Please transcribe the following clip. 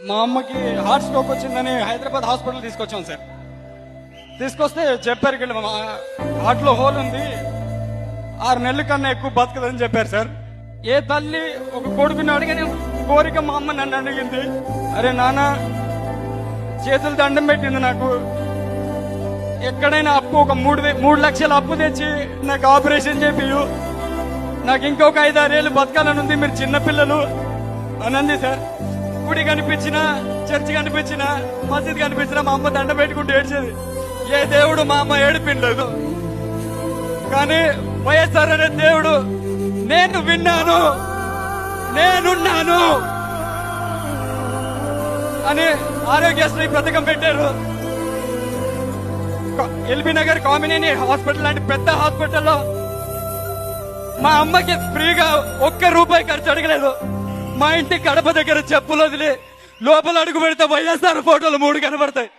మా అమ్మకి heart stroke వచ్చిందని హైదరాబాద్ హాస్పిటల్ తీసుకొచ్చాం సార్. తీసుకొస్తే చెప్పారు ఇక్కడ హార్ట్ లో హోల్ ఉంది, 6 నెలల కన్నా ఎక్కువ బతకదని చెప్పారు సార్. ఏ తల్లి ఒక కొడుకుని అడిగిన కోరిక మా అమ్మ నన్ను అడిగింది. అరే నాన్న, చేతులు దండం పెట్టింది నాకు. ఎక్కడైనా అప్పు ఒక 3 లక్షల అప్పు తెచ్చి నాకు ఆపరేషన్ చేపియు, నాకు ఇంకొక 5-6 ఏళ్ళు బతకాలని ఉంది, మీరు చిన్నపిల్లలు అనంది సార్. గుడి కనిపించినా, చర్చి కనిపించినా, మసీద్ కనిపించినా మా అమ్మ దండ పెట్టుకుంటూ ఏడ్చేది. ఏ దేవుడు మా అమ్మ ఏడిపిండలేదు. కానీ వైఎస్ఆర్ అనే దేవుడు నేను విన్నాను, నేనున్నాను అని ఆరోగ్యశ్రీ పథకం పెట్టారు. ఎల్బీ నగర్ కామినేని హాస్పిటల్ లాంటి పెద్ద హాస్పిటల్లో మా అమ్మకి ఫ్రీగా ₹1 ఖర్చు అడగలేదు. మా ఇంటి గడప దగ్గర చెప్పులు వదిలి లోపల అడుగు పెడితే వైఎస్ఆర్ ఫోటోలు 3 కనబడతాయి.